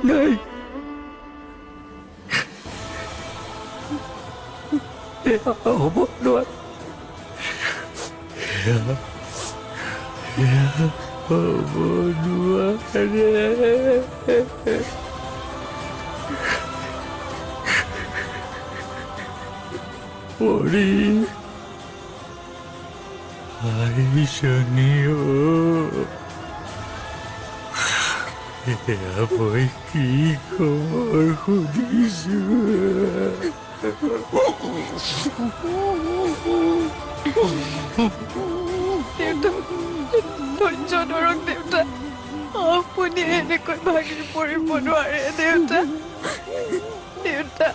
নাই হ'ব নোৱাৰে হ'ব নোৱাৰে পৰি আহিছনি মই কি খবৰ সুধিছো ধৈৰ্য ধৰক দেউতা আপুনি এনেকৈ ভাগি পৰিব নোৱাৰে দেউতা দেউতা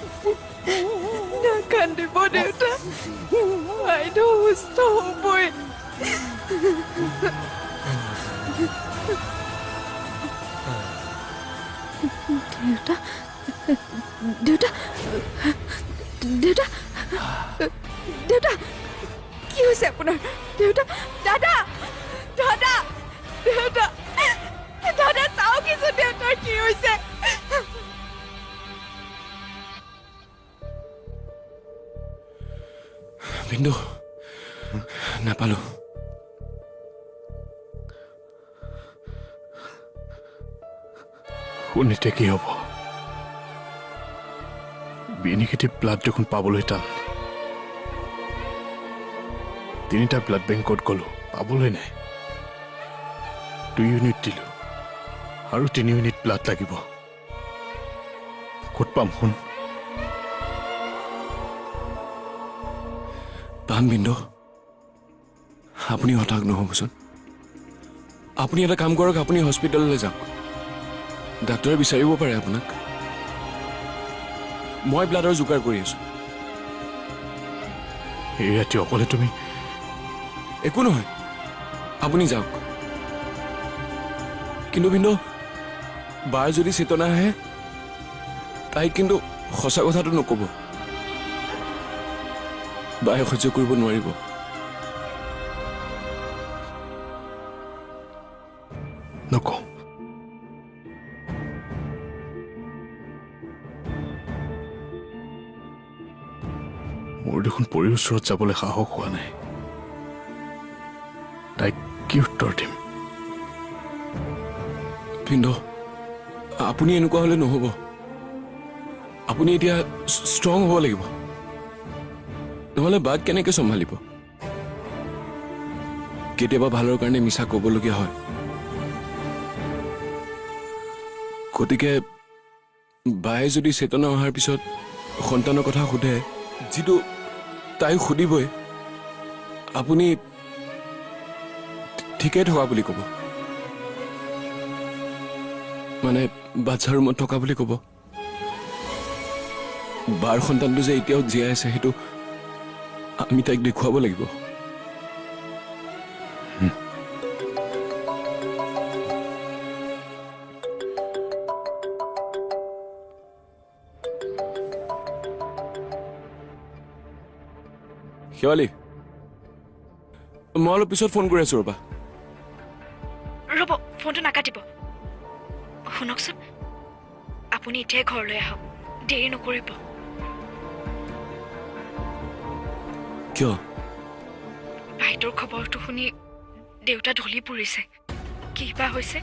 নাকান্দিব দেউতা বাইদেউ সুস্থ হ'বই দেউতা দেউতা দেউতা দেউতা কি হৈছে আপোনাৰ দেউতা দাদা দাদা দেউতা দাদা চাওক কিছু দেউতাৰ কি হৈছে বিন্দু নাপালো শুনিতে কি হ'ব বি নিগেটিভ ব্লাড দেখোন পাবলৈ টান 3টা ব্লাড বেংকত গ'লো পাবলৈ নাই 2 ইউনিট দিলো আৰু 3 ইউনিট ব্লাড লাগিব ক'ত পাম শুন পাম বিন্দু আপুনি হঠাৎ নহ'বচোন আপুনি এটা কাম কৰক আপুনি হস্পিটেললৈ যাওক ডাক্তৰে বিচাৰিব পাৰে আপোনাক মই ব্লাডৰ যোগাৰ কৰি আছো এই ৰাতি অকলে তুমি একো নহয় আপুনি যাওক কিন্তু বিন্দু বাৰ যদি চেতনা আহে তাইক কিন্তু সঁচা কথাটো নক'ব বায়ে সহ্য কৰিব নোৱাৰিব নকওঁ মোৰ দেখোন পৰিৰ ওচৰত যাবলৈ সাহস হোৱা নাই তাইক কি উত্তৰ দিম বিন্দু আপুনি এনেকুৱা হ'লে নহ'ব আপুনি এতিয়া ষ্ট্ৰং হ'ব লাগিব নহ'লে বাক কেনেকৈ চম্ভালিব কেতিয়াবা ভালৰ কাৰণে মিছা ক'বলগীয়া হয় গতিকে বায়ে যদি চেতনা অহাৰ পিছত সন্তানৰ কথা সোধে যিটো তাই সুধিবই আপুনি ঠিকেই থকা বুলি ক'ব মানে বাচ্ছা ৰুমত থকা বুলি ক'ব বাৰ সন্তানটো যে এতিয়াও জীয়াই আছে সেইটো আমি তাইক দেখুৱাব লাগিব শেৱালি মই অলপ পিছত ফোন কৰি আছো ৰ'বা ৰ'ব ফোনটো নাকাটিব শুনকচোন আপুনি এতিয়াই ঘৰলৈ আহক দেৰি নকৰিব কিয় বাইদেউৰ খবৰটো শুনি দেউতা ঢলি পৰিছে কি বা হৈছে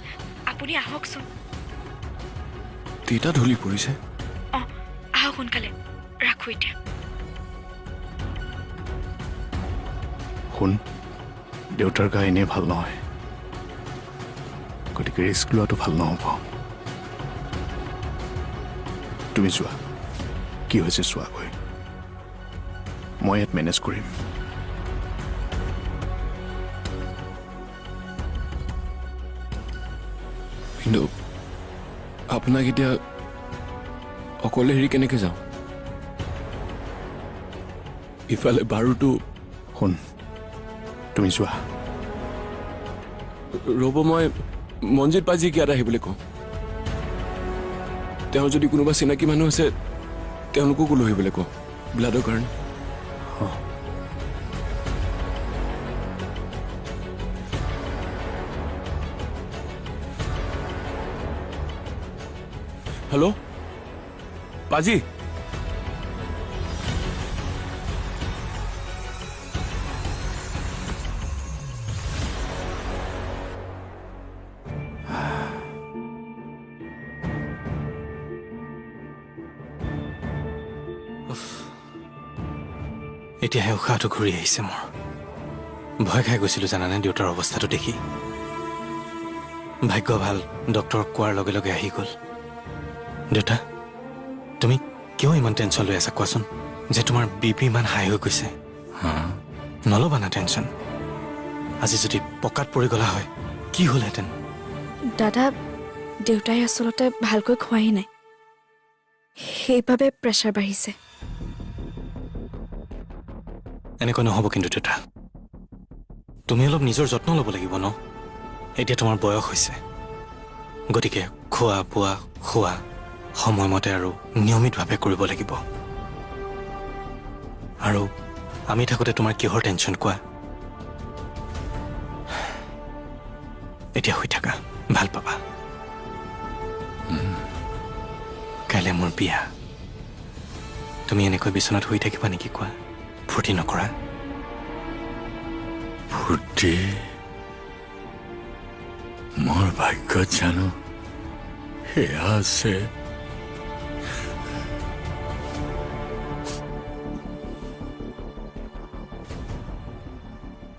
আপুনি আহকচোন দেউতা ঢলি পৰিছে অঁ আহক সোনকালে ৰাখো এতিয়া শুন দেউতাৰ গা এনেই ভাল নহয় গতিকে ৰিস্ক লোৱাটো ভাল নহ'ব তুমি যোৱা কি হৈছে চোৱাগৈ মই ইয়াত মেনেজ কৰিম কিন্তু আপোনাক এতিয়া অকলে হেৰি কেনেকৈ যাওঁ ইফালে বাৰুতো শুন তুমি যোৱা ৰ'ব মই মনজিত পাজি কিয়াত আহিবলৈ কওঁ তেওঁৰ যদি কোনোবা চিনাকি মানুহ আছে তেওঁলোককো লৈ আহিবলৈ কওঁ ব্লাডৰ কাৰণে হেল্ল' পাজি এতিয়াহে উশাহটো ঘূৰি আহিছে মোৰ ভয় খাই গৈছিলোঁ জানানে দেউতাৰ অৱস্থাটো দেখি ভাগ্য ভাল ডক্টৰক কোৱাৰ লগে লগে আহি গ'ল দেউতা তুমি কিয় ইমান টেনশ্যন লৈ আছা কোৱাচোন যে তোমাৰ বিপি ইমান হাই হৈ গৈছে নল'বা না টেনশ্যন আজি যদি পকাত পৰি গ'লা হয় কি হ'লহেঁতেন দাদা দেউতাই আচলতে ভালকৈ খোৱাই নাই সেইবাবে প্ৰেছাৰ বাঢ়িছে এনেকৈ নহ'ব কিন্তু দেউতা তুমি অলপ নিজৰ যত্ন ল'ব লাগিব ন এতিয়া তোমাৰ বয়স হৈছে গতিকে খোৱা বোৱা খোৱা সময়মতে আৰু নিয়মিতভাৱে কৰিব লাগিব আৰু আমি থাকোঁতে তোমাৰ কিহৰ টেনশ্যন কোৱা এতিয়া শুই থাকা ভাল পাবা কাইলৈ মোৰ বিয়া তুমি এনেকৈ বিচনাত শুই থাকিবা নেকি কোৱা ফূৰ্তি নকৰা ফূৰ্তি মোৰ ভাগ্যত জানো সেয়া আছে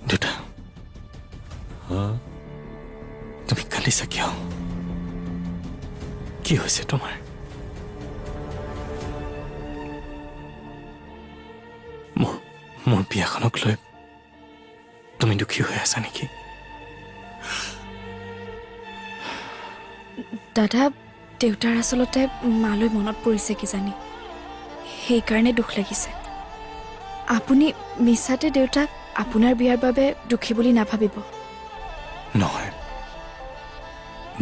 দেউতা তুমি কালিছা কিয় কি হৈছে তোমাৰ মোৰ বিয়াখনক লৈ তুমি দুখী হৈ আছা নেকি দাদা দেউতাৰ আচলতে মালৈ মনত পৰিছে কিজানি সেইকাৰণে দুখ লাগিছে আপুনি মিছাতে দেউতাক আপোনাৰ বিয়াৰ বাবে দুখী বুলি নাভাবিব নহয়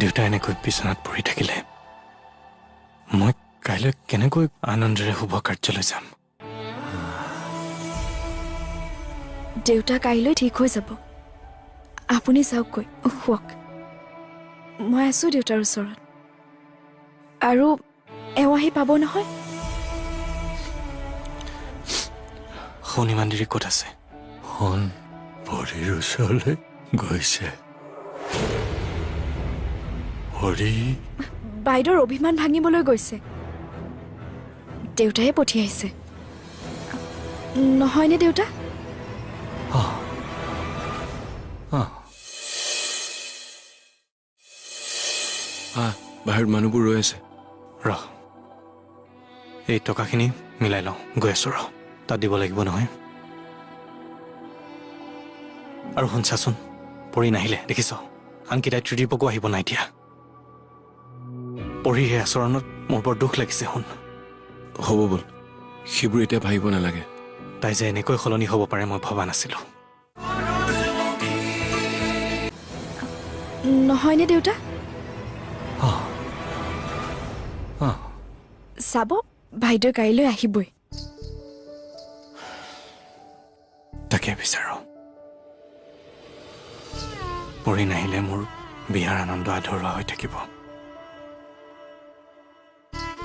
দেউতা এনেকৈ বিচনাত পৰি থাকিলে মই কাইলৈ কেনেকৈ আনন্দেৰে শুভ কাৰ্যলৈ যাম দেউতা কাইলৈ ঠিক হৈ যাব আপুনি যাওকগৈ শুৱক মই আছোঁ দেউতাৰ ওচৰত আৰু এওঁ আহি পাব নহয় সোণ ইমান দেৰি ক'ত আছে সোণ পৰীৰ ওচৰলৈ গৈছে পৰী বাইদেউৰ অভিমান ভাঙিবলৈ গৈছে দেউতাই পঠিয়াইছে নহয়নে দেউতা বাহিৰত মানুহবোৰ ৰৈ আছে ৰহ এই টকাখিনি মিলাই লওঁ গৈ আছোঁ ৰহ তাত দিব লাগিব নহয় আৰু শুনছাচোন পৰি নাহিলে দেখিছ আনকেইটাই ত্ৰিদীপকো আহিব নাই এতিয়া পঢ়িৰ সেই আচৰণত মোৰ বৰ দুখ লাগিছে শুন হ'ব ব'ল সেইবোৰ এতিয়া ভাবিব নালাগে তাই যে এনেকৈ সলনি হ'ব পাৰে মই ভবা নাছিলোঁ নহয়নে দেউতা চাব বাইদেউ কাইলৈ আহিবই তাকে বিচাৰোঁ পঢ়ি নাহিলে মোৰ বিয়াৰ আনন্দ আধৰুৱা হৈ থাকিব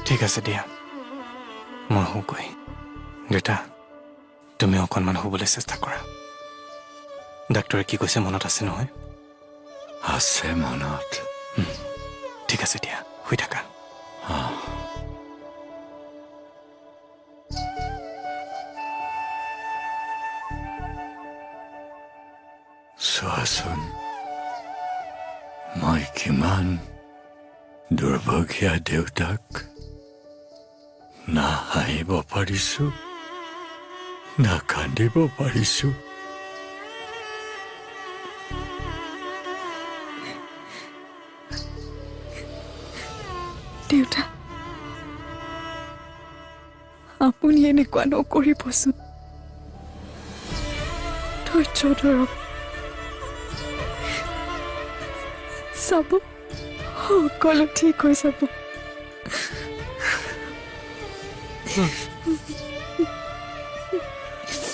ঠিক আছে দিয়া মই শুগৈ দেউতা তুমি অকণমান শুবলৈ চেষ্টা কৰা ডাক্তৰে কি কৈছে মনত আছে নহয় আছে মনত ঠিক আছে দিয়া শুই থাকা চোৱাচোন মই কিমান দুৰ্ভগীয়া দেউতাক না হাঁহিব পাৰিছো না কান্দিব পাৰিছো দেউতা আপুনি এনেকুৱা নকৰিবচোন ধৈৰ্য ধৰক চাব সকলো ঠিক হৈ যাব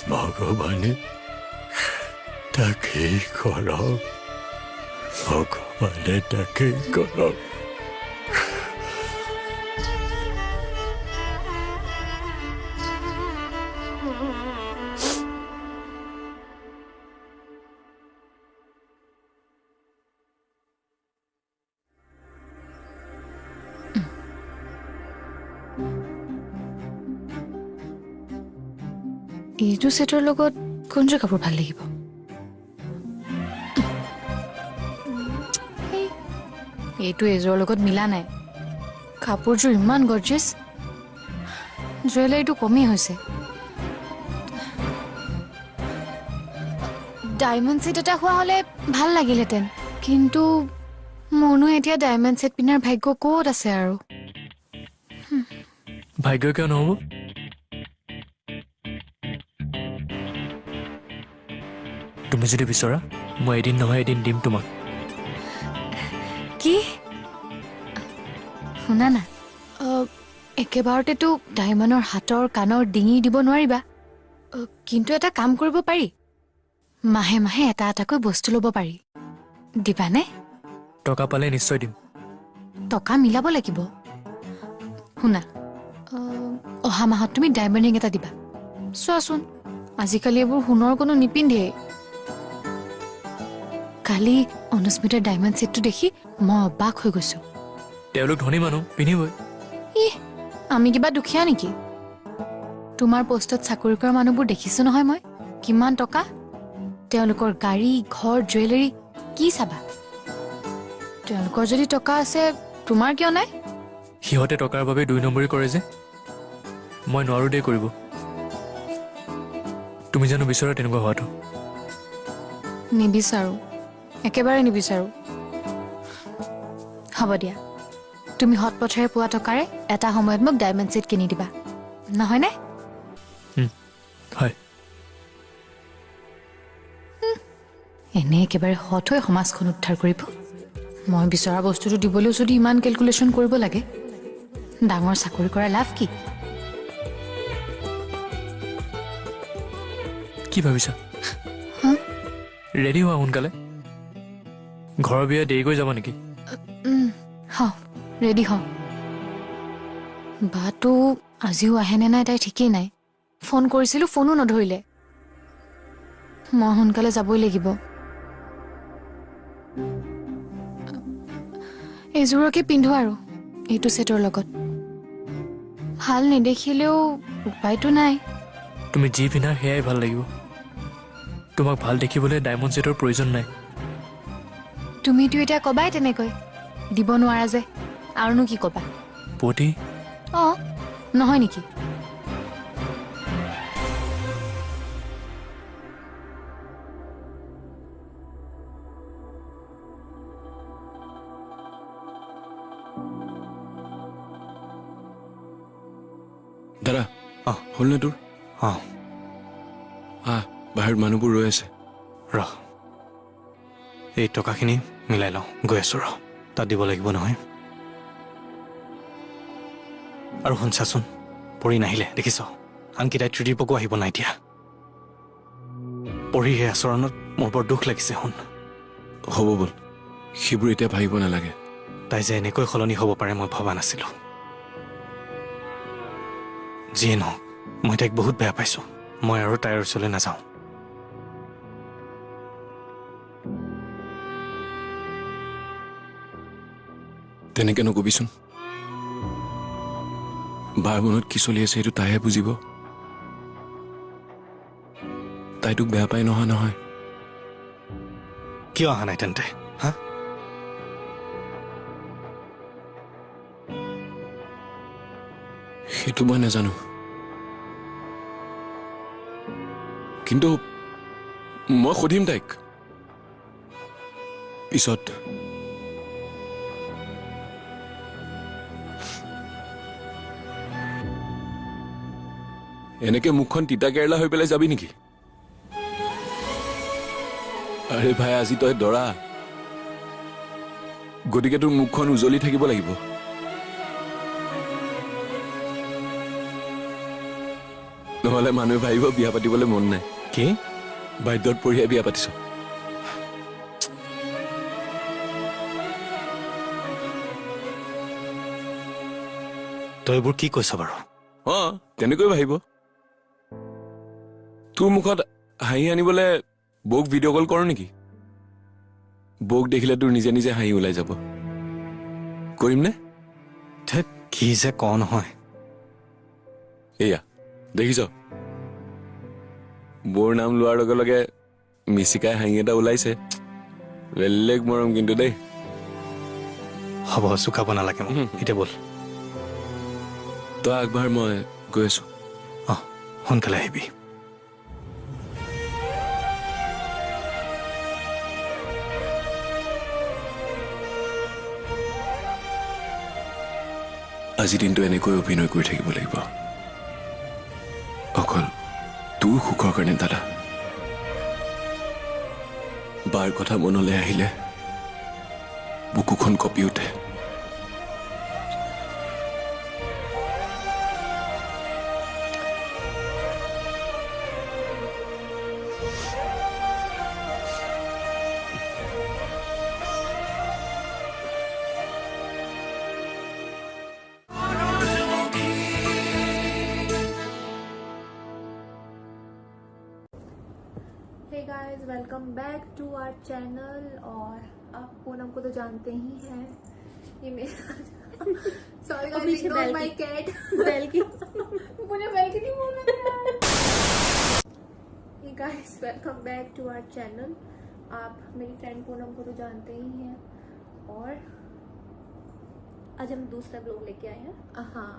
ভগৱানে তাকেই কৰক ভগৱানে তাকেই কৰক এইটো ছেটৰ লগত কোনযোৰ কাপোৰ ভাল লাগিব এইটো এযোৰৰ লগত মিলা নাই কাপোৰযোৰ ইমান গৰ্জিয়াছ জুৱেলাৰীটো কমেই হৈছে ডায়মণ্ড ছেট এটা হোৱা হ'লে ভাল লাগিলহেঁতেন কিন্তু মোৰনো এতিয়া ডায়মণ্ড ছেট পিন্ধাৰ ভাগ্য ক'ত আছে আৰু ভাগ্য কিয় নহ'ব তুমি যদি বিচৰা মই এদিন নহয় এদিন দিম তোমাক কি শুনা না একেবাৰতেতো ডায়মণ্ডৰ হাতৰ কাণৰ ডিঙি দিব নোৱাৰিবা কিন্তু এটা কাম কৰিব পাৰি মাহে মাহে এটা এটাকৈ বস্তু ল'ব পাৰি দিবানে টকা পালে নিশ্চয় দিম টকা মিলাব লাগিব শুনা অহা মাহত তুমি ডায়মণ্ড ৰিং এটা দিবা চোৱাচোন আজিকালি এইবোৰ সোণৰ কোনো নিপিন্ধেই কালি অনুস্মিতাৰ ডায়মণ্ড ছেটটো দেখি মই অবাক হৈ গৈছো তেওঁলোক ধনী মানুহ পিন্ধিবই ইহ আমি কিবা দুখীয়া নেকি তোমাৰ পোষ্টত চাকৰি কৰা মানুহবোৰ দেখিছো নহয় মই কিমান টকা তেওঁলোকৰ গাড়ী ঘৰ জুৱেলাৰী কি চাবা তেওঁলোকৰ যদি টকা আছে তোমাৰ কিয় নাই সিহঁতে টকাৰ বাবে 2 নম্বৰী কৰে যে মই নোৱাৰো দে কৰিব তুমি জানো বিচৰা তেনেকুৱা হোৱাটো নিবিচাৰো একেবাৰে নিবিচাৰো হ'ব দিয়া তুমি হট পথেৰে পোৱা টকাৰে এটা সময়ত মোক ডায়মণ্ড ছেট কিনি দিবা নহয়নে হয় এনে একেবাৰে হট হৈ সমাজখন উদ্ধাৰ কৰিব মই বিচৰা বস্তুটো দিবলৈও যদি ইমান কেলকুলেশ্যন কৰিব লাগে ডাঙৰ চাকৰি কৰা লাভ কি কি ভাবিছা ৰেডি হোৱা সোনকালে ঘৰৰ বিয়া দেৰিকৈ যাব নেকি ৰেডি হ বাটো আজিও আহেনে নাই তাই ঠিকেই নাই ফোন কৰিছিলোঁ ফোনো নধৰিলে মই সোনকালে যাবই লাগিব এইযোৰকে পিন্ধো আৰু এইটো ছেটৰ লগত ভাল নেদেখিলেও উপায়তো নাই তুমি যি পিন্ধা সেয়াই ভাল লাগিব তোমাক ভাল দেখিবলৈ ডায়মণ্ড ছেটৰ প্ৰয়োজন নাই তুমিতো এতিয়া ক'বাই তেনেকৈ দিব নোৱাৰা যে আৰুনো কি ক'বা পুৱতি অঁ নহয় নেকি দাদা হ'ল নে তোৰ বাহিৰত মানুহবোৰ ৰৈ আছে ৰহ এই টকাখিনি মিলাই লওঁ গৈ আছোঁ ৰহ তাত দিব লাগিব নহয় আৰু শুনছাচোন পঢ়ি নাহিলে দেখিছ আনকি তাই ত্ৰিদীপকো আহিব নাই এতিয়া পঢ়ি সেই আচৰণত মোৰ বৰ দুখ লাগিছে শুন হ'ব ব'ল সেইবোৰ এতিয়া ভাবিব নালাগে তাই যে এনেকৈ সলনি হ'ব পাৰে মই ভবা নাছিলোঁ যিয়ে নহওক মই তাইক বহুত বেয়া পাইছোঁ মই আৰু তাইৰ ওচৰলৈ নাযাওঁ তেনেকে নকবিচোন বাৰ মনত কি চলি আছে সেইটো তাইহে বুজিব তাই তোক বেয়া পাই নহয় কিয় অহা নাই তেন্তে হা সেইটো মই নাজানো কিন্তু মই সুধিম তাইক পিছত এনেকে মুখখন তিতা কেৰেলা হৈ পেলাই যাবি নেকি আৰে ভাই আজি তই দৰা গতিকে তোৰ মুখখন উজ্বলি থাকিব লাগিব নহলে মানুহে ভাবিব বিয়া পাতিবলৈ মন নাই কি বাধ্যত পৰিয়াই বিয়া পাতিছ তই এইবোৰ কি কৈছ বাৰু তেনেকৈ ভাবিব তোৰ মুখত হাঁহি আনিবলৈ বৌক ভিডিঅ' কল কৰ নেকি বৌক দেখিলে তোৰ নিজে নিজে হাঁহি ওলাই যাব কৰিম নে কি যে ক নহয় এয়া দেখিছ বৰ নাম লোৱাৰ লগে লগে মিচিকাই হাঁহি এটা ওলাইছে বেলেগ মৰম কিন্তু দেই হ'ব চুকাব নালাগে মোক এতিয়া বল তই আগবাৰ মই গৈ আছো অঁ সোনকালে আহিবি আজি দিনটো এনেকৈ অভিনয় কৰি থাকিব লাগিব অকল তোৰ সুখৰ কাৰণে দাদা বাৰ কথা মনলৈ আহিলে বুকুখন কঁপি উঠে hey guys welcome back to our channel और आप पूनम को तो जानते ही हैं ये मेरा sorry guys ignore my cat Bell की मुझे बेल की नहीं बोलना hey guys welcome back to our channel आप मेरी फ्रेंड पूनम को तो जानते ही हैं और आज हम दूसरा ब्लॉग लेके आए हैं हाँ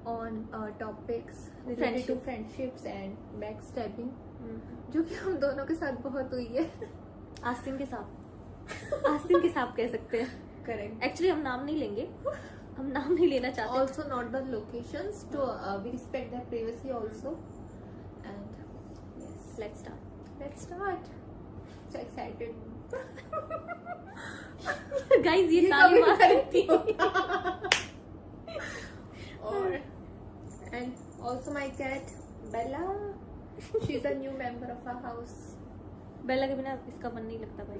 on topics related to friendships and backstabbing जो कि हम दोनों के साथ बहुत हुई है आस्तीन के सांप कह सकते हैं करेक्ट एक्चुअली हम नाम नहीं लेंगे हम नाम नहीं लेना चाहते also not the locations to we respect their privacy also and yes let's start so excited guys ये ताली मारती और and also my cat Bella she's a new member of our house बेला के बिना इसका मन नहीं लगता भाई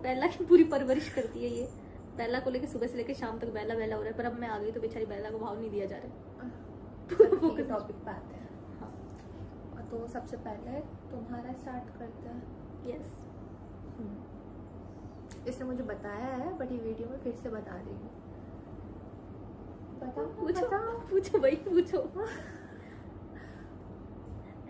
बेला की पूरी परवरिश करती है ये बेला को लेके सुबह से लेके शाम तक बेला हो रहा है पर अब मैं आ गई तो बेचारी बेला को भाव नहीं दिया जा रहा है टॉपिक पे आते हैं हाँ तो सबसे पहले तुम्हारा स्टार्ट करते हैं यस इसने मुझे बताया है बट ये वीडियो में फिर से बता रही हूँ पूछो भाई पूछो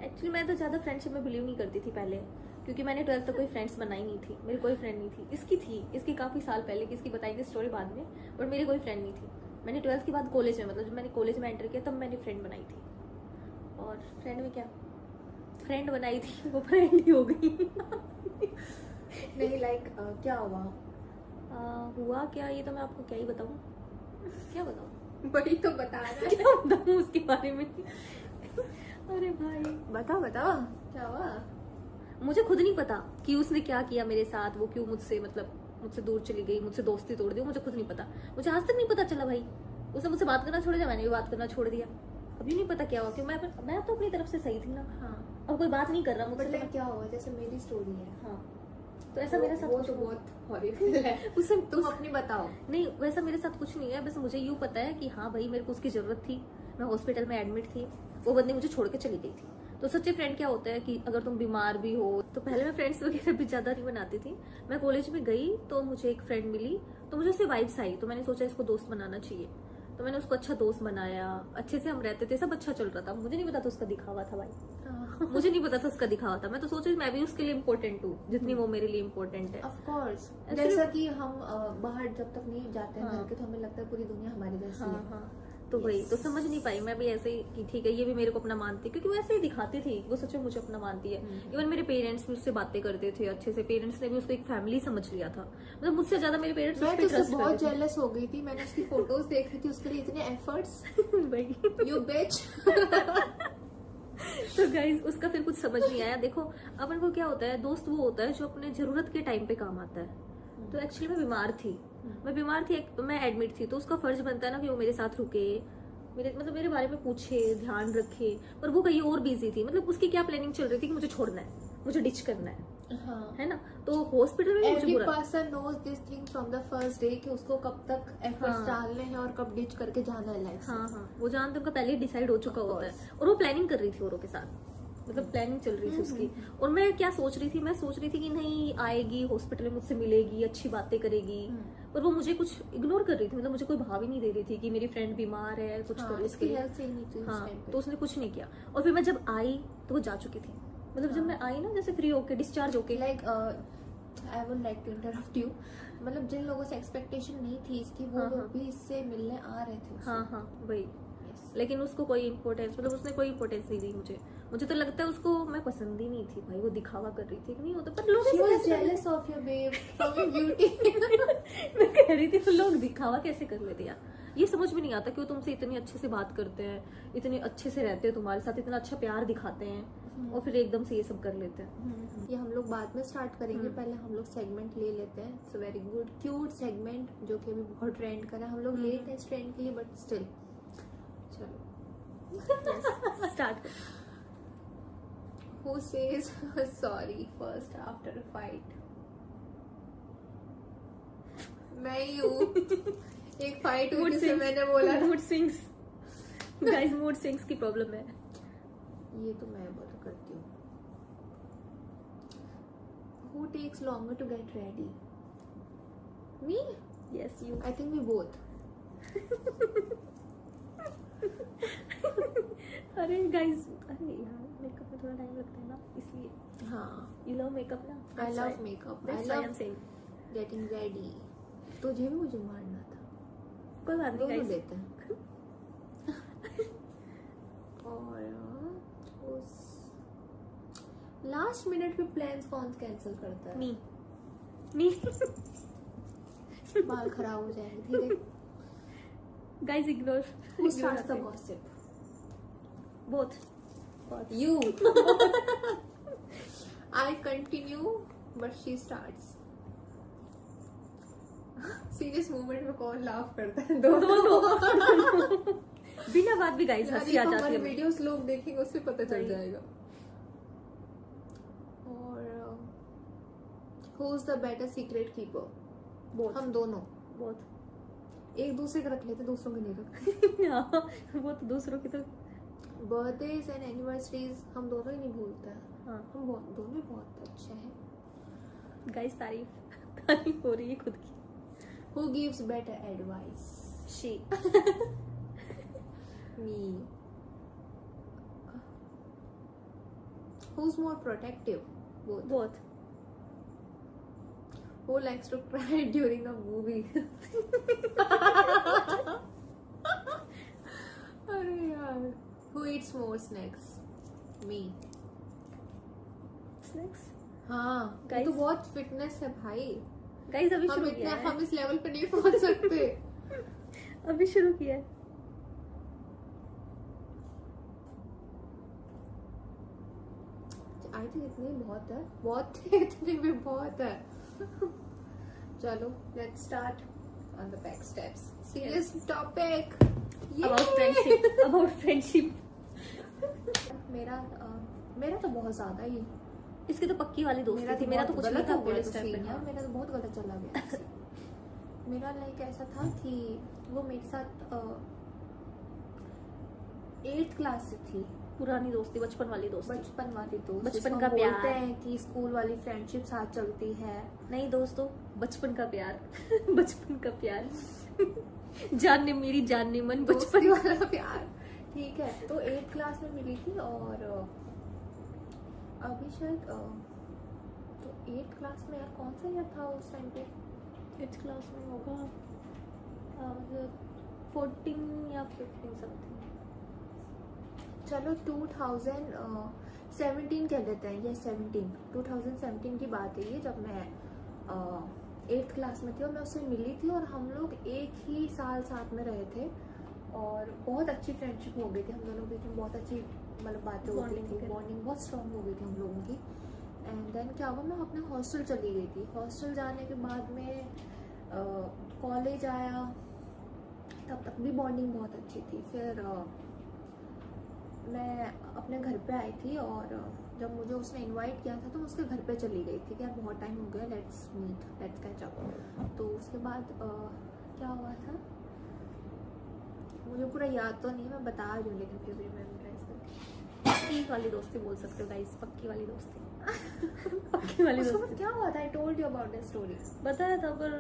एक्चुअली मैं तो ज़्यादा फ्रेंडशिप में बिलीव नहीं करती थी पहले क्योंकि मैंने 12th तक कोई फ्रेंड्स बनाई नहीं थी मेरी कोई फ्रेंड नहीं थी इसकी काफ़ी साल पहले की इसकी बताएंगे स्टोरी बाद में बट मेरी कोई फ्रेंड नहीं थी मैंने 12th के बाद कॉलेज में मतलब जब मैंने कॉलेज में एंटर किया तब मैंने फ्रेंड बनाई थी और फ्रेंड में क्या फ्रेंड बनाई थी वो फ्रेंड ही हो गई नहीं लाइक क्या हुआ हुआ क्या ये तो मैं आपको क्या ही बताऊँ क्या बताऊँ वही तो बता रहा क्या बताऊँ उसके बारे में अरे भाई बताओ क्या हुआ मुझे खुद नहीं पता कि उसने क्या किया मेरे साथ वो क्यों मुझसे दूर चली गई मुझसे दोस्ती तोड़ दी मुझे खुद नहीं पता मुझे आज तक नहीं पता चला भाई उसने मुझसे बात करना छोड़ दिया मैंने भी बात करना छोड़ दिया अभी नहीं पता क्या हुआ क्यों मैं तो अपनी तरफ से सही थी ना हाँ अब कोई बात नहीं कर रहा मुझसे मतलब क्या हुआ जैसे मेरी स्टोरी है हाँ तो ऐसा मेरे साथ वो तो बहुत हॉरिबल है उससे तुम अपनी बताओ नहीं वैसा मेरे साथ कुछ नहीं है बस मुझे यूँ पता है कि हाँ भाई मेरे को उसकी जरूरत थी मैं हॉस्पिटल में एडमिट थी वो बंदी मुझे छोड़ के चली गई थी तो सच्चे फ्रेंड क्या होता है कि अगर तुम बीमार भी हो तो पहले मैं फ्रेंड्स वगैरह भी ज्यादा नहीं बनाती थी मैं कॉलेज में गई तो मुझे एक फ्रेंड मिली तो मुझे उससे वाइब्स आई तो मैंने सोचा इसको दोस्त बनाना चाहिए तो मैंने उसको अच्छा दोस्त बनाया अच्छे से हम रहते थे सब अच्छा चल रहा था मुझे नहीं पता था उसका दिखावा था भाई मुझे नहीं पता था उसका दिखावा था मैं तो सोच रही मैं भी उसके लिए इम्पोर्टेंट हूँ जितनी वो मेरे लिए इम्पोर्टेंट है ऑफ कोर्स जैसा कि हम बाहर जब तक नहीं जाते हैं घर के तो हमें लगता है पूरी दुनिया हमारी जैसी है हाँ तो वही तो समझ नहीं पाई मैं भी ऐसे ही कि ठीक है ये भी मेरे को अपना मानती क्योंकि वो ऐसे ही दिखाती थी वो सच में मुझे अपना मानती है इवन मेरे पेरेंट्स भी उससे बातें करते थे अच्छे से पेरेंट्स ने भी उसको एक फैमिली समझ लिया था मतलब मुझसे ज्यादा मेरे पेरेंट्स मैं तो उससे बहुत जेलस हो गई थी मैंने उसकी फोटोज देख रही थी उसके लिए इतने एफर्ट्स यू बिच तो गाइस उसका फिर कुछ समझ नहीं आया देखो अपन को क्या होता है दोस्त वो होता है जो अपने जरूरत के टाइम पे काम आता है तो एक्चुअली मैं बीमार थी मैं एडमिट थी तो उसका फर्ज बनता है ना कि वो मेरे साथ रुके मेरे बारे में पूछे ध्यान रखे पर वो कहीं और बिजी थी मतलब उसकी क्या प्लानिंग चल रही थी कि मुझे छोड़ना है मुझे डिच करना है है ना तो हॉस्पिटल में मुझे बुरा person knows this thing from the first day कि उसको कब तक एफर्ट्स डालने हैं और कब डिच करके जाना है लाइफ हाँ वो जानते उनका पहले डिसाइड हो चुका होता है और वो प्लानिंग कर रही थी औरों के साथ मतलब प्लानिंग चल रही थी उसकी और मैं क्या सोच रही थी कि नहीं आएगी हॉस्पिटल में मुझसे मिलेगी अच्छी बातें करेगी पर वो मुझे कुछ इग्नोर कर रही थी, मतलब मुझे कोई भाव ही नहीं दे रही थी कि मेरी फ्रेंड बीमार है, कुछ हाँ, करो इसकी इसके लिए। हेल्थ सही नहीं थी उस हाँ, टाइम पे। तो उसने कुछ नहीं किया। और फिर मैं जब आई तो वो जा चुकी थी, मतलब जब मैं आई ना, जैसे फ्री होके डिस्चार्ज होके। Like I would like to interrupt you, मतलब जिन लोगों से एक्सपेक्टेशन नहीं थी इसकी, वो हाँ, लोग हाँ। भी इससे मिलने आ रहे थे उससे। हाँ हाँ वही, Yes. लेकिन उसको कोई इम्पोर्टेंस, मतलब उसने कोई इम्पोर्टेंस नहीं दी मुझे। मुझे तो लगता है उसको मैं पसंद ही नहीं थी भाई, वो दिखावा कर रही थी कि नहीं होता, पर लोग She ऐसे was कैसे कर jealous of your babe from your beauty. लेते- मैं कह रही थी तो लोग दिखावा कैसे कर लेते यार, ये समझ में नहीं आता कि वो तुमसे इतनी अच्छे से बात करते हैं, इतने अच्छे से रहते हैं तुम्हारे साथ, इतना अच्छा प्यार दिखाते हैं, और फिर एकदम से ये सब कर लेते हैं। ये हम लोग बाद में स्टार्ट करेंगे, पहले हम लोग सेगमेंट ले लेते हैं। It's very good cute segment जो कि अभी बहुत ट्रेंड कर रहा है। हम लोग लेट है इस ट्रेंड के लिए, बट स्टिल चलो start. Who says sorry first after a fight? मैं ही हूँ। एक फाइट हुई जिसमें मैंने बोला ना, mood swings guys, mood swings की प्रॉब्लम है। ये तो मैं बोल करती हूँ। Who takes longer to get ready? Me? Yes you. I think we both. अरे गाइस, अरे यार मेकअप में थोड़ा टाइम लगता है ना, इसलिए। हाँ, यू लव मेकअप ना? I love makeup. I love getting ready. तुझे भी मुझे मारना था। कोई बात नहीं दोनों गाइस। देते हैं। और उस लास्ट मिनट पे प्लान्स कौन कैंसिल करता है? मी मी बाल खराब हो जाएंगे धीरे। Guys ignore. Who starts the gossip? Both. You. I continue, but she starts. Serious moment में कौन लाफ करता है? दोनों। बिना बात भी गाइस हंसी आ जाती हमारे है। वीडियोस लोग देखेंगे, उससे पता चल वही। जाएगा। और who is the better secret keeper? Both. हम दोनों। बोथ। एक दूसरे के रख लेते, दूसरों के नहीं रखते। हाँ, वो तो दूसरों की तो। बर्थडेज एंड एनिवर्सरीज हम दोनों ही नहीं भूलते हैं। हाँ हम दोनों ही बहुत अच्छे हैं। गाइस, तारीफ हो रही है खुद की। Who gives better advice? She. Me. Who's more protective? Both. Both. Who likes to cry during a movie? अरे यार. Who eats more snacks? Me. Snacks. हाँ, ये Guys. तो बहुत फिटनेस है भाई। गाइस अभी हम शुरू इतना किया है। हम इस लेवल पे नहीं पहुंच सकते। अभी शुरू किया है। आई थिंक इतने ही बहुत है, बहुत इतने भी बहुत है। चलो let's start on the back steps. Serious topic about friendship. मेरा तो बहुत ज्यादा ही, इसकी तो पक्की वाली दोस्ती थी, मेरा तो कुछ नहीं था कॉलेज टाइम पे। हाँ। मेरा तो बहुत गलत चला गया इससे। मेरा लाइक ऐसा था कि वो मेरे साथ 8th क्लास से थी। पुरानी दोस्ती, बचपन वाली दोस्ती। बचपन वाली दोस्त, बचपन जिसको का हम प्यार। बोलते हैं कि स्कूल वाली फ्रेंडशिप साथ चलती है। नहीं दोस्तों, बचपन का प्यार। बचपन का प्यार। जानने मेरी जानने मन बचपन बचपन। वाला प्यार, ठीक है। तो 8th क्लास में मिली थी, और अभी शायद तो 8th क्लास में यार कौन सा ईयर था उस टाइम पे? 8th क्लास में होगा मतलब 14 या 15 समथिंग। चलो 2017 कह लेते हैं, ये 2017 की बात है ये, जब मैं 8th क्लास में थी और मैं उससे मिली थी, और हम लोग एक ही साल साथ में रहे थे, और बहुत अच्छी फ्रेंडशिप हो गई थी हम दोनों के बीच में। बहुत अच्छी मतलब बातें होती Bonding थी, वगैरह। बॉन्डिंग बहुत स्ट्रांग हो गई थी हम लोगों की। एंड देन क्या हुआ, मैं अपने हॉस्टल चली गई थी। हॉस्टल जाने के बाद में कॉलेज आया, तब तक भी बॉन्डिंग बहुत अच्छी थी। फिर मैं अपने घर पे आई थी, और जब मुझे उसने इनवाइट किया था तो मैं उसके घर पे चली गई थी कि यार बहुत टाइम हो गया, let's meet, let's catch up. तो उसके बाद क्या हुआ था मुझे पूरा याद तो नहीं, मैं बता रही हूँ, लेकिन फिर भी मैं मेमोराइज करके। पक्की वाली दोस्ती बोल सकते हो गाइस, पक्की वाली दोस्ती। पक्की वाली उसके दोस्ती। बाद क्या हुआ था? I told you about the story. बताया था, पर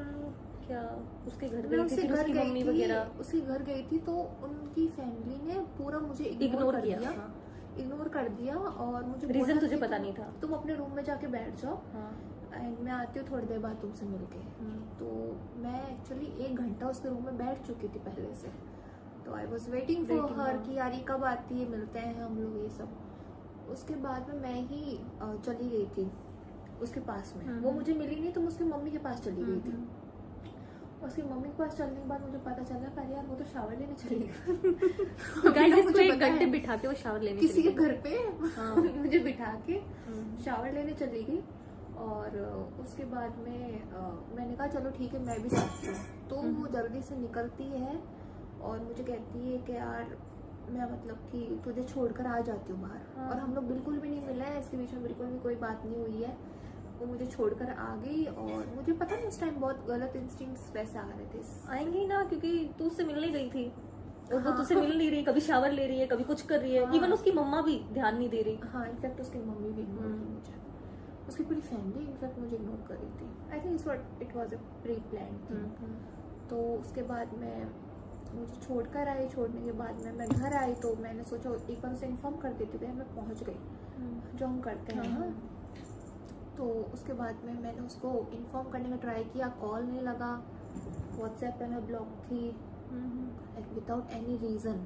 क्या उसके घर मैं गई थी उसके फिर घर उसकी गई मम्मी थी, वगैरह उसके घर गई थी तो उनकी फैमिली ने पूरा मुझे इग्नोर कर किया? दिया, हाँ। इग्नोर कर दिया और मुझे रीजन बोला तुझे कि पता नहीं था? तुम अपने रूम में जाके बैठ जाओ हाँ। एंड मैं आती हूँ थोड़ी देर बाद तुमसे मिलके। तो मैं एक्चुअली 1 घंटा उसके रूम में बैठ चुकी थी पहले से, तो I was waiting for Waiting, हर हाँ। कि यार ये कब आती है, मिलते हैं हम लोग ये सब। उसके बाद में मैं ही चली गई थी उसके पास में, वो मुझे मिली नहीं तो मैं उसकी मम्मी के पास चली गई थी। उसकी मम्मी के पास चलने के बाद मुझे पता चला पर यार वो तो शावर लेने चली गई। गाइस मुझे इसको 1 पता घंटे है, बिठा के वो शावर लेने किसी के चली गई। घर पे हाँ। मुझे बिठा के शावर लेने चली गई और उसके बाद में मैंने कहा चलो ठीक है मैं भी जाती हूँ। तो वो जल्दी से निकलती है और मुझे कहती है कि यार मैं मतलब कि तुझे छोड़कर आ जाती हूँ बाहर। हाँ। और हम लोग बिल्कुल भी नहीं मिले हैं, इसके बीच में बिल्कुल भी कोई बात नहीं हुई है। वो मुझे छोड़कर आ गई और मुझे पता नहीं उस टाइम बहुत गलत इंस्टिंक्ट्स वैसे आ रहे थे। आएंगे ही ना, क्योंकि तू उससे मिलने गई थी और वो हाँ। तुझसे मिल नहीं रही, कभी शावर ले रही है, कभी कुछ कर रही है। हाँ। इवन उसकी मम्मा भी ध्यान नहीं दे रही। हाँ इनफैक्ट उसकी मम्मी भी इग्नोर की मुझे, उसकी पूरी फैमिली इनफैक्ट मुझे इग्नोर कर रही थी। I think it was a pre plan thing. तो उसके बाद में मुझे छोड़कर आई, छोड़ने के बाद में मैं घर आई तो मैंने सोचा एक बार उसे इन्फॉर्म कर देती थी मैं पहुंच गई, जो हम करते हैं। हाँ। तो उसके बाद में मैंने उसको इन्फॉर्म करने का ट्राई किया, कॉल नहीं लगा, व्हाट्सएप पे मैं ब्लॉक थी without any reason.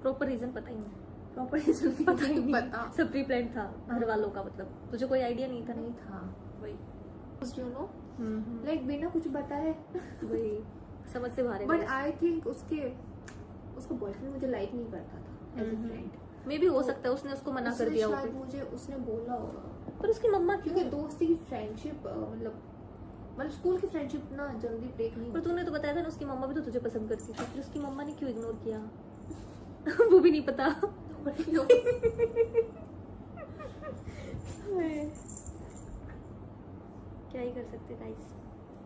Proper reason पता ही नहीं। प्रॉपर रीजन पता ही नहीं, पता सब प्री प्लान था घर वालों का। मतलब तुझे कोई आइडिया नहीं था? नहीं था। वही यू नो लाइक बिना कुछ बताए। वही समझ से बाहर है। बट आई थिंक उसका बॉयफ्रेंड मुझे लाइक नहीं करता था एज अ फ्रेंड। मे भी हो सकता है उसने उसको मना कर दिया शायद होगा। मुझे उसने बोला होगा, पर उसकी मम्मा क्योंकि क्यों? दोस्ती की फ्रेंडशिप मतलब स्कूल की फ्रेंडशिप ना जल्दी ब्रेक नहीं पर होती। तूने तो बताया था ना उसकी मम्मा भी तो तुझे पसंद करती थी, फिर उसकी मम्मा ने क्यों इग्नोर किया? वो भी नहीं पता। क्या ही कर सकते गाइस,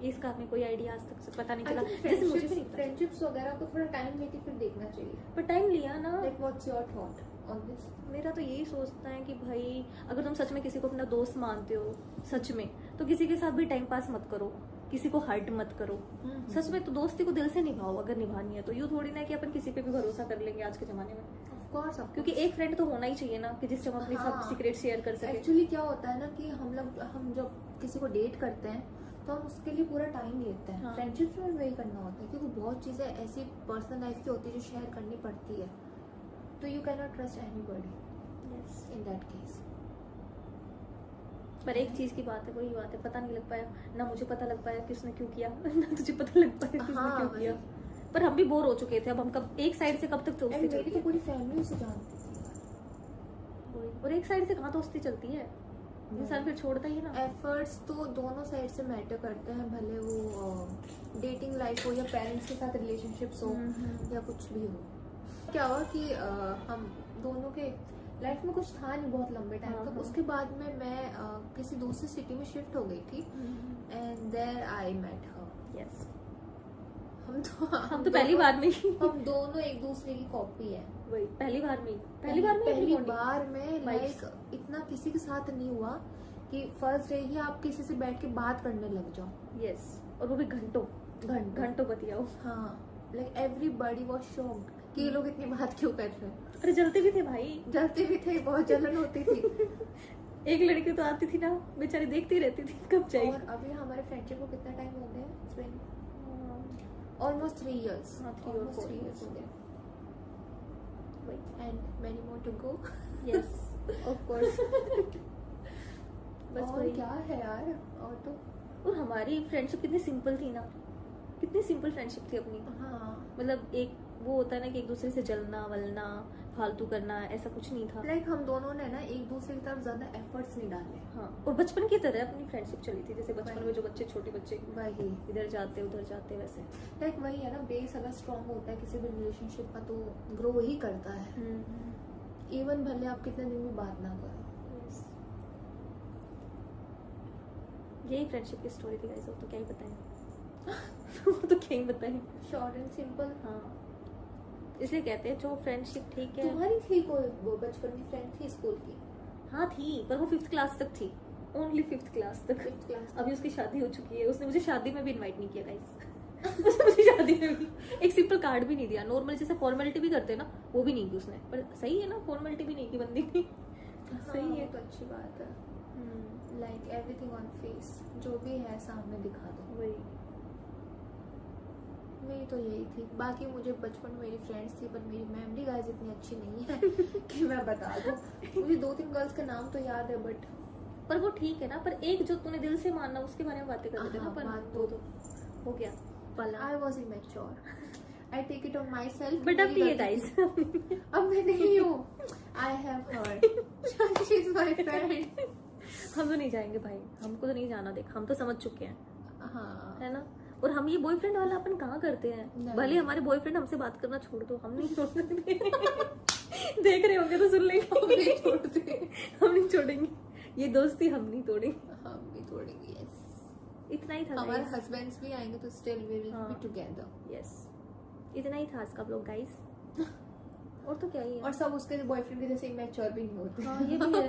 इसका हमें कोई आइडिया आज तक पता नहीं चला। जैसे मुझे भी नहीं पता। फ्रेंडशिप्स वगैरह को थोड़ा टाइम लेके फिर देखना चाहिए। पर टाइम लिया ना। Like what's your thought on this? मेरा तो यही सोचता है कि भाई अगर तुम सच में किसी को अपना दोस्त मानते हो सच में, तो किसी के साथ भी टाइम पास मत करो, किसी को हर्ट मत करो। सच में तो दोस्ती को दिल से निभाओ अगर निभानी है तो। यूँ थोड़ी ना कि अपन किसी पे भी भरोसा कर लेंगे आज के जमाने में। ऑफ कोर्स, क्योंकि एक फ्रेंड तो होना ही चाहिए ना कि जिससे हम अपनी सब हाँ। सीक्रेट शेयर कर सके। एक्चुअली क्या होता है ना कि हम जब किसी को डेट करते हैं तो हम उसके लिए पूरा टाइम लेते हैं। हाँ। फ्रेंडशिप में वही करना होता है क्योंकि बहुत चीजें ऐसी पर्सनल लाइफ की होती है जो शेयर करनी पड़ती है। तो you can not trust anybody in that case. पर एक चीज की बात है, वही बात है, पता नहीं लग पाया ना, मुझे पता लग पाया कि उसने क्यों किया ना तुझे पता लग पाया कि उसने हाँ, क्यों किया। पर हम भी बोर हो चुके थे। अब हम कब एक साइड से कब तक दोस्ती मेरी चलती तो है? पूरी फैमिली उसे जानती थी। और एक साइड से कहाँ दोस्ती चलती है? इंसान फिर छोड़ता ही है ना। एफर्ट्स तो दोनों साइड से मैटर करते हैं, भले वो डेटिंग लाइफ हो या पेरेंट्स के साथ रिलेशनशिप्स हो या कुछ भी हो। क्या हुआ कि हम दोनों के लाइफ में कुछ था नहीं बहुत लंबे टाइम तक। उसके बाद में मैं किसी दूसरी सिटी में शिफ्ट हो गई थी and there I met her. Yes, हम तो पहली बार में ही हम दोनों एक दूसरे की कॉपी है। वही पहली बार में पहली bonding। बार में Vibes। लाइक इतना किसी के साथ नहीं हुआ कि फर्स्ट डे ही आप किसी से बैठ के बात करने लग जाओ। यस, और वो भी घंटों घंटों बतियाओ। हाँ, लाइक एवरीबॉडी वाज शॉक्ड कि ये लोग इतनी बात क्यों कर रहे हैं। अरे जलते भी थे भाई, जलते भी थे, बहुत जलन होती थी। एक लड़की तो आती थी ना बेचारी, देखती रहती थी कब जाएगी। और अभी हमारे फ्रेंडशिप को कितना टाइम हो गया? It's been almost 3 years। हाँ, 3 or 4 years हो गए वही। And many more to go. Yes, of course. बस और वही। क्या है यार, और तो और हमारी फ्रेंडशिप कितनी सिंपल थी ना, कितनी सिंपल फ्रेंडशिप थी अपनी। हाँ, मतलब एक वो होता है ना कि एक दूसरे से जलना वलना फालतू करना, ऐसा कुछ नहीं था। लाइक हम दोनों ने ना एक दूसरे की तरफ ज्यादा एफर्ट्स नहीं डाले। हाँ, और बचपन की तरह अपनी फ्रेंडशिप चली थी, जैसे बचपन में जो बच्चे छोटे बच्चे वही इधर जाते उधर जाते वैसे। लाइक वही है ना, बेस अगर स्ट्रांग होता है किसी भी रिलेशनशिप का तो ग्रो ही करता है। इवन भले आप कितने दिन में बात ना करो। यही फ्रेंडशिप की स्टोरी थी गाइस, वो तो क्या ही बताएं। वो तो क्या ही बताएं। Short and simple. हाँ, इसलिए कहते हैं जो फ्रेंडशिप ठीक है। तुम्हारी थी कोई वो बचपन की फ्रेंड थी स्कूल की? हाँ थी, पर वो 5th क्लास तक थी। ओनली 5th क्लास तक। 5th क्लास अभी उसकी शादी हो चुकी है, उसने मुझे शादी में भी इनवाइट नहीं किया गाइस। उसने मुझे शादी में भी एक सिंपल कार्ड भी नहीं दिया। नॉर्मल जैसे फॉर्मेलिटी भी करते हैं ना, वो भी नहीं की उसने। पर सही है ना, फॉर्मेलिटी भी नहीं की बंदी की। सही है, तो अच्छी बात है। लाइक एवरीथिंग ऑन फेस, जो भी है सामने दिखा दो। वही मेरी तो यही थी। बाकी मुझे बचपन में मेरी फ्रेंड्स थी, पर मेरी मेमोरी गाइस इतनी अच्छी नहीं है कि मैं बता दूं। मुझे 2-3 गर्ल्स के नाम तो याद है, बट पर वो ठीक है ना। पर एक जो तूने दिल से मानना, उसके बारे में बातें कर रहे थे ना। हाँ, पर बात वो तो हो गया पला। I was immature, I take it on myself. But अब भी ये गाइस अब मैं नहीं हूँ। I have her, she is my friend. हम तो नहीं जाएंगे भाई, हमको तो नहीं जाना। देख, हम तो समझ चुके हैं, हाँ, है ना। और हम ये बॉयफ्रेंड वाला अपन कहाँ करते हैं? नहीं। भले हमारे बॉयफ्रेंड हमसे बात करना छोड़ दो, हम नहीं छोड़ सकते। देख रहे होंगे तो सुन लेंगे। हम नहीं छोड़ते, हम नहीं छोड़ेंगे ये दोस्ती, हम नहीं तोड़ेंगे। हम भी तोड़ेंगे। यस, इतना ही था हमारे guys। हस्बैंड्स भी आएंगे तो स्टिल वी विल हाँ। Be together. यस, इतना ही था आज का ब्लॉग गाइस। और तो क्या ही है। और सब उसके बॉयफ्रेंड के जैसे इमेच्योर भी नहीं होते। हाँ, ये भी है।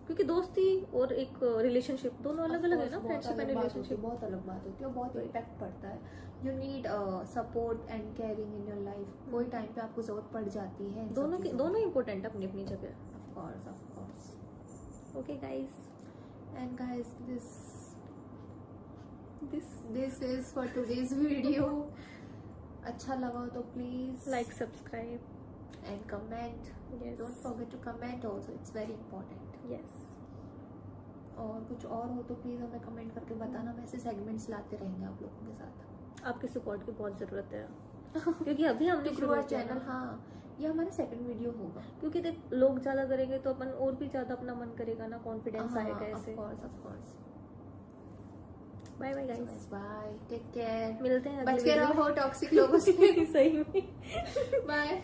क्योंकि दोस्ती और एक रिलेशनशिप दोनों अलग अलग है ना। फ्रेंडशिप एंड रिलेशनशिप बहुत अलग बात होती है, और बहुत इम्पैक्ट पड़ता है। You need support and caring in your life. कोई टाइम पे आपको जरूरत पड़ जाती है। दोनों इम्पोर्टेंट अपनी अपनी जगह। Of course. Okay guys, and guys, this is for today's video. अच्छा लगा हो तो please like, subscribe and comment. Yes. Don't forget to comment also, it's very important. Yes. और कुछ और हो तो प्लीज हमें कमेंट करके बताना। हम ऐसे सेगमेंट्स लाते रहेंगे आप लोगों के साथ। आपके सपोर्ट की बहुत जरूरत है। क्योंकि अभी हमने टू शुरू ग्रो आवर किया चैनल। ना। हाँ, ये हमारा सेकंड वीडियो होगा। क्योंकि देख, लोग ज्यादा करेंगे तो अपन और भी ज्यादा अपना मन करेगा ना, कॉन्फिडेंस आएगा ऐसे। Of course. Bye bye guys, bye, take care. मिलते हैं बच अगली के वीडियो में। रहो टॉक्सिक लोगों से। सही में। बाय।